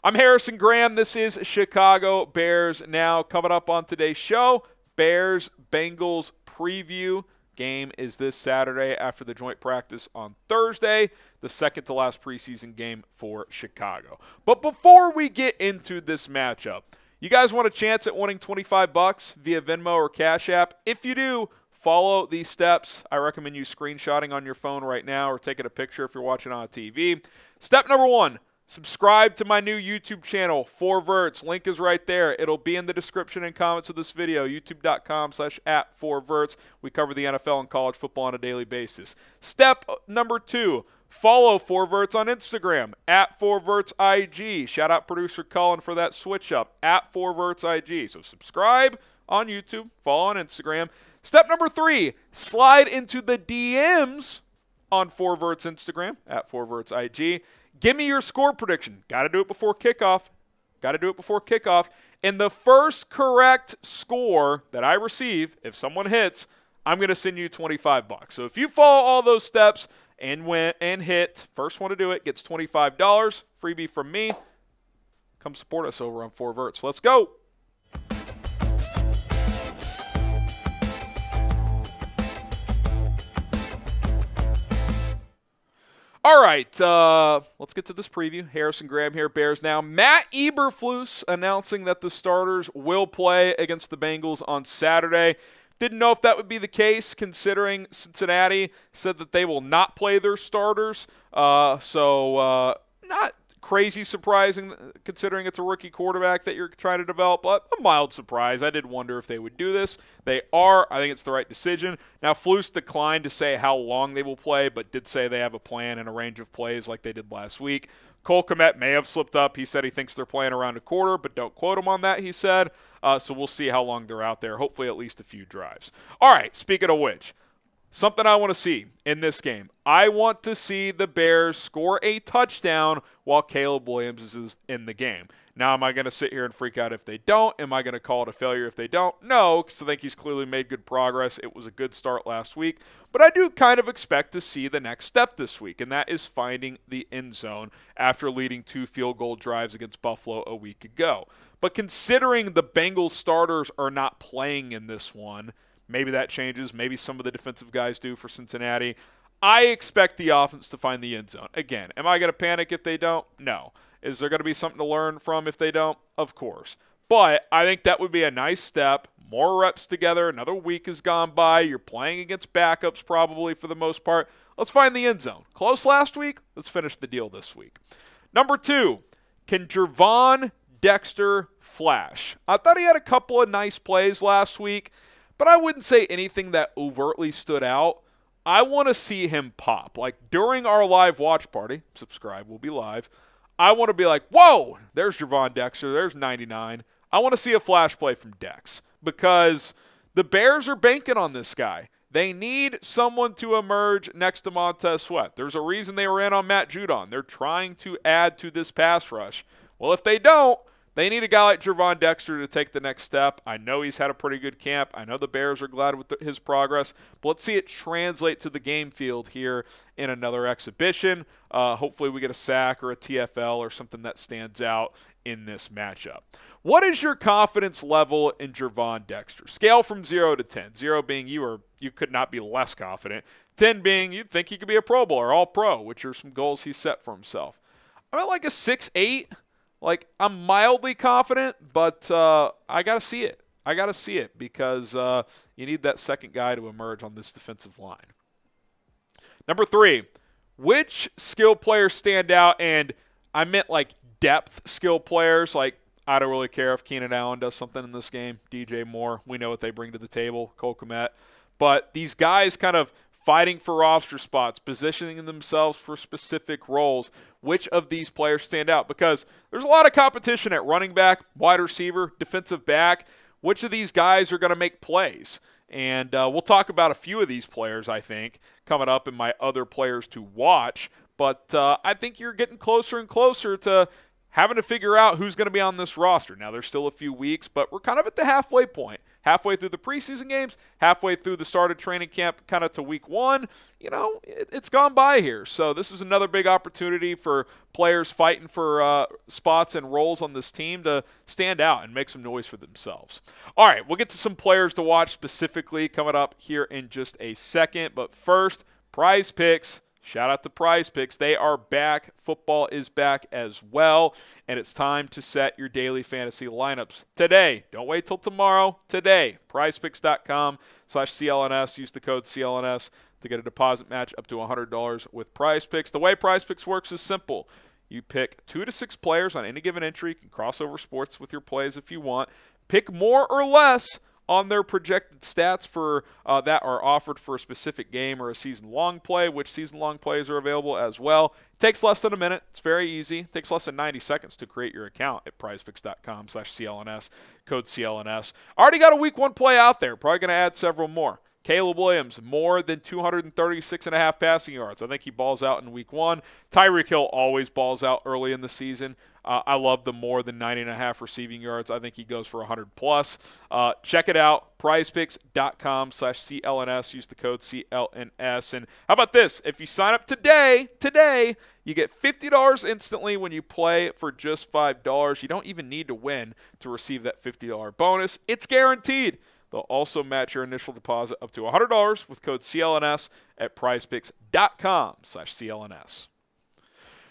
I'm Harrison Graham. This is Chicago Bears Now. Coming up on today's show, Bears-Bengals preview. Game is this Saturday after the joint practice on Thursday, the second to last preseason game for Chicago. But before we get into this matchup, you guys want a chance at winning $25 via Venmo or Cash App? If you do, follow these steps. I recommend you screenshotting on your phone right now or taking a picture if you're watching on TV. Step number 1. Subscribe to my new YouTube channel, 4Verts. Link is right there. It'll be in the description and comments of this video, youtube.com/@4Verts. We cover the NFL and college football on a daily basis. Step number 2, follow 4Verts on Instagram, @4VertsIG. Shout out producer Cullen for that switch up, @4VertsIG. So subscribe on YouTube, follow on Instagram. Step number 3, slide into the DMs on 4Verts Instagram, @4VertsIG. Give me your score prediction. Got to do it before kickoff. And the first correct score that I receive, if someone hits, I'm going to send you $25. So if you follow all those steps and win and hit, first one to do it gets $25. Freebie from me. Come support us over on 4Verts. Let's go. All right, let's get to this preview. Harrison Graham here, Bears Now. Matt Eberflus announcing that the starters will play against the Bengals on Saturday. Didn't know if that would be the case, considering Cincinnati said that they will not play their starters. So not crazy surprising, considering it's a rookie quarterback that you're trying to develop, but a mild surprise. I did wonder if they would do this. They are. I think it's the right decision. Now, Flus declined to say how long they will play, but did say they have a plan and a range of plays like they did last week. Cole Kmet may have slipped up. He said he thinks they're playing around a quarter, but don't quote him on that, he said. So we'll see how long they're out there. Hopefully at least a few drives. All right, speaking of which, something I want to see in this game. I want to see the Bears score a touchdown while Caleb Williams is in the game. Now, am I going to sit here and freak out if they don't? Am I going to call it a failure if they don't? No, because I think he's clearly made good progress. It was a good start last week. But I do kind of expect to see the next step this week, and that is finding the end zone after leading 2 field goal drives against Buffalo a week ago. But considering the Bengals starters are not playing in this one, maybe that changes. Maybe some of the defensive guys do for Cincinnati. I expect the offense to find the end zone. Again, am I going to panic if they don't? No. Is there going to be something to learn from if they don't? Of course. But I think that would be a nice step. More reps together. Another week has gone by. You're playing against backups probably for the most part. Let's find the end zone. Close last week. Let's finish the deal this week. Number 2, can Gervon Dexter flash? I thought he had a couple of nice plays last week, but I wouldn't say anything that overtly stood out. I want to see him pop. Like during our live watch party, subscribe, we'll be live. I want to be like, whoa, there's Davon Dexter, there's 99. I want to see a flash play from Dex because the Bears are banking on this guy. They need someone to emerge next to Montez Sweat. There's a reason they were in on Matt Judon. They're trying to add to this pass rush. Well, if they don't, they need a guy like Gervon Dexter to take the next step. I know he's had a pretty good camp. I know the Bears are glad with his progress. But let's see it translate to the game field here in another exhibition. Hopefully we get a sack or a TFL or something that stands out in this matchup. What is your confidence level in Gervon Dexter? Scale from 0 to 10. 0 being you could not be less confident. 10 being you think he could be a Pro Bowler, All-Pro, which are some goals he set for himself. I'm at like a 6-8. Like, I'm mildly confident, but I got to see it. I got to see it because you need that second guy to emerge on this defensive line. Number 3, which skill players stand out? And I meant like depth skill players. Like, I don't really care if Keenan Allen does something in this game. DJ Moore, we know what they bring to the table. Cole Kmet. But these guys kind of fighting for roster spots, positioning themselves for specific roles. Which of these players stand out? Because there's a lot of competition at running back, wide receiver, defensive back. Which of these guys are going to make plays? And we'll talk about a few of these players, I think, coming up in my other players to watch. But I think you're getting closer and closer to having to figure out who's going to be on this roster. Now, there's still a few weeks, but we're kind of at the halfway point. Halfway through the preseason games, halfway through the start of training camp, kind of to week 1. It's gone by here. So this is another big opportunity for players fighting for spots and roles on this team to stand out and make some noise for themselves. All right, we'll get to some players to watch specifically coming up here in just a second. But first, Prize Picks. Shout out to Prize Picks. They are back. Football is back as well. And it's time to set your daily fantasy lineups today. Don't wait till tomorrow. Today. PrizePicks.com/CLNS. Use the code CLNS to get a deposit match up to $100 with Prize Picks. The way Prize Picks works is simple. You pick 2 to 6 players on any given entry. You can cross over sports with your plays if you want. Pick more or less on their projected stats for that are offered for a specific game or a season-long play, which season-long plays are available as well. It takes less than a minute. It's very easy. It takes less than 90 seconds to create your account at prizepicks.com/CLNS, code CLNS. Already got a week 1 play out there. Probably going to add several more. Caleb Williams, more than 236.5 passing yards. I think he balls out in week 1. Tyreek Hill always balls out early in the season. I love the more than 90.5 receiving yards. I think he goes for 100+. Check it out, prizepicks.com/CLNS. Use the code CLNS. And how about this? If you sign up today, you get $50 instantly when you play for just $5. You don't even need to win to receive that $50 bonus. It's guaranteed. They'll also match your initial deposit up to $100 with code CLNS at prizepicks.com/CLNS.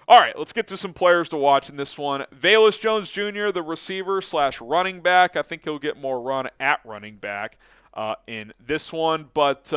All right, let's get to some players to watch in this one. Velus Jones Jr., the receiver/running back. I think he'll get more run at running back in this one. But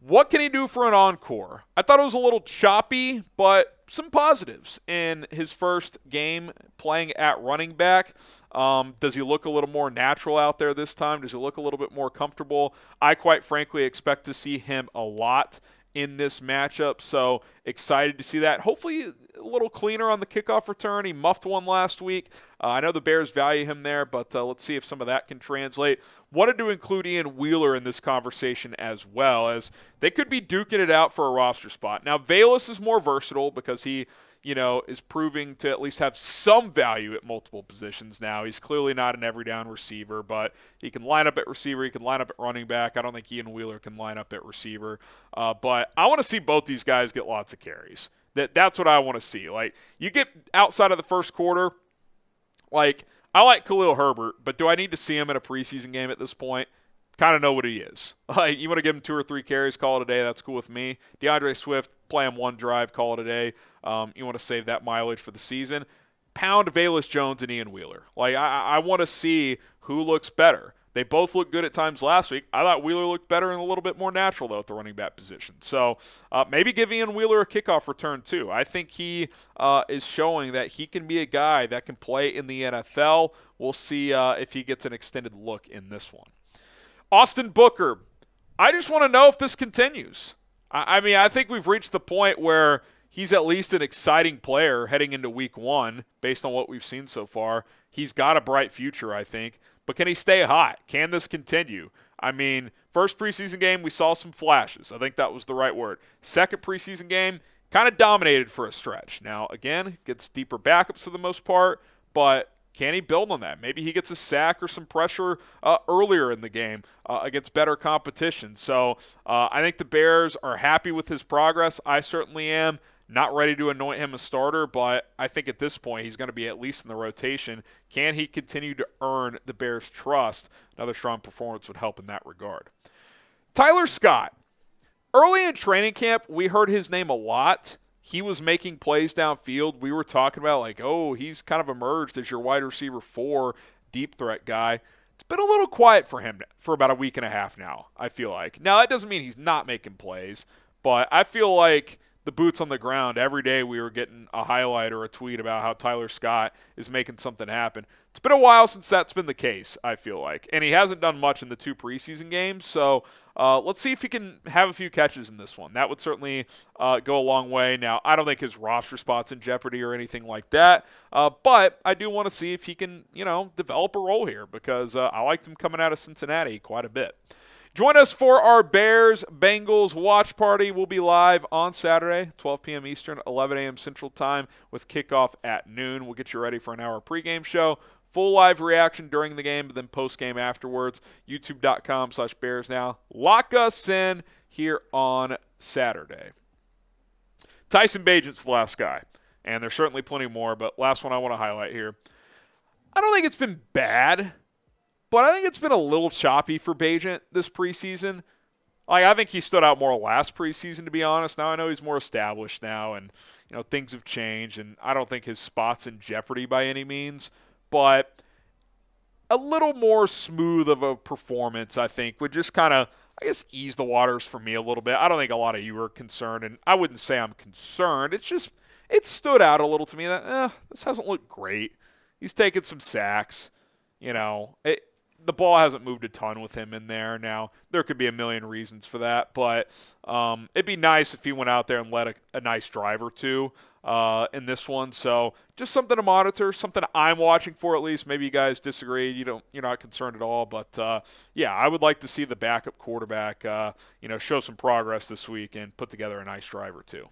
what can he do for an encore? I thought it was a little choppy, but some positives in his first game playing at running back. Does he look a little more natural out there this time? Does he look a little bit more comfortable? I quite frankly expect to see him a lot in this matchup, so excited to see that. Hopefully a little cleaner on the kickoff return. He muffed one last week. I know the Bears value him there, but let's see if some of that can translate. Wanted to include Ian Wheeler in this conversation as well, as they could be duking it out for a roster spot. Now, Velus is more versatile because he is proving to at least have some value at multiple positions now. He's clearly not an every down receiver, but he can line up at receiver. He can line up at running back. I don't think Ian Wheeler can line up at receiver. But I want to see both these guys get lots of carries. That's what I want to see. Like, you get outside of the first quarter, like, I like Khalil Herbert, but do I need to see him in a preseason game at this point? Kind of know what he is. Like, you want to give him 2 or 3 carries, call it a day. That's cool with me. DeAndre Swift, play him 1 drive, call it a day. You want to save that mileage for the season. Pound Velus Jones and Ian Wheeler. Like, I want to see who looks better. They both looked good at times last week. I thought Wheeler looked better and a little bit more natural, though, at the running back position. So maybe give Ian Wheeler a kickoff return, too. I think he is showing that he can be a guy that can play in the NFL. We'll see if he gets an extended look in this one. Austin Booker, I just want to know if this continues. I mean, I think we've reached the point where he's at least an exciting player heading into week 1 based on what we've seen so far. He's got a bright future, I think. But can he stay hot? Can this continue? I mean, first preseason game, we saw some flashes. I think that was the right word. Second preseason game, kind of dominated for a stretch. Now, again, gets deeper backups for the most part, but can he build on that? Maybe he gets a sack or some pressure earlier in the game against better competition. So I think the Bears are happy with his progress. I certainly am. Not ready to anoint him a starter, but I think at this point he's going to be at least in the rotation. Can he continue to earn the Bears' trust? Another strong performance would help in that regard. Tyler Scott. Early in training camp, we heard his name a lot. He was making plays downfield. We were talking about, like, oh, he's kind of emerged as your wide receiver 4 deep threat guy. It's been a little quiet for him for about a week and a half now, I feel like. Now, that doesn't mean he's not making plays, but I feel like the boots on the ground, every day we were getting a highlight or a tweet about how Tyler Scott is making something happen. It's been a while since that's been the case, I feel like. And he hasn't done much in the 2 preseason games, so let's see if he can have a few catches in this one. That would certainly go a long way. Now, I don't think his roster spot's in jeopardy or anything like that, but I do want to see if he can, develop a role here because I liked him coming out of Cincinnati quite a bit. Join us for our Bears-Bengals watch party. We'll be live on Saturday, 12 p.m. Eastern, 11 a.m. Central Time, with kickoff at noon. We'll get you ready for an hour pregame show, full live reaction during the game, but then postgame afterwards. YouTube.com/BearsNow. Lock us in here on Saturday. Tyson Bent's the last guy, and there's certainly plenty more, but last one I want to highlight here. I don't think it's been bad, but I think it's been a little choppy for Bent this preseason. I think he stood out more last preseason, to be honest. Now I know he's more established now, and things have changed, and I don't think his spot's in jeopardy by any means. But a little more smooth of a performance, I think, would just kind of, ease the waters for me a little bit. I don't think a lot of you are concerned, and I wouldn't say I'm concerned. It's just it stood out a little to me that this hasn't looked great. He's taken some sacks. The ball hasn't moved a ton with him in there. Now, there could be a million reasons for that, but it'd be nice if he went out there and led a nice drive or two in this one. So just something to monitor, something I'm watching for at least. Maybe you guys disagree. You're not concerned at all. But, I would like to see the backup quarterback, show some progress this week and put together a nice drive or two.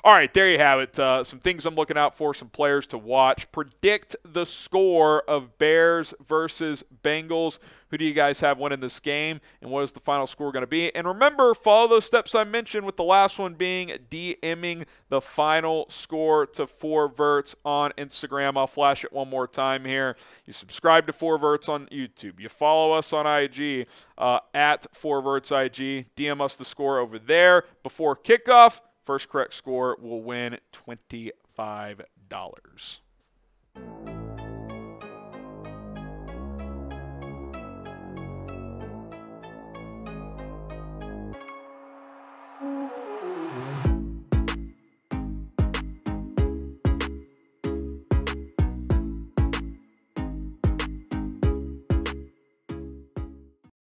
All right, there you have it. Some things I'm looking out for, some players to watch. Predict the score of Bears versus Bengals. Who do you guys have winning this game, and what is the final score going to be? And remember, follow those steps I mentioned, with the last one being DMing the final score to 4Verts on Instagram. I'll flash it one more time here. You subscribe to 4Verts on YouTube. You follow us on IG at 4VertsIG. DM us the score over there before kickoff. First correct score will win $25.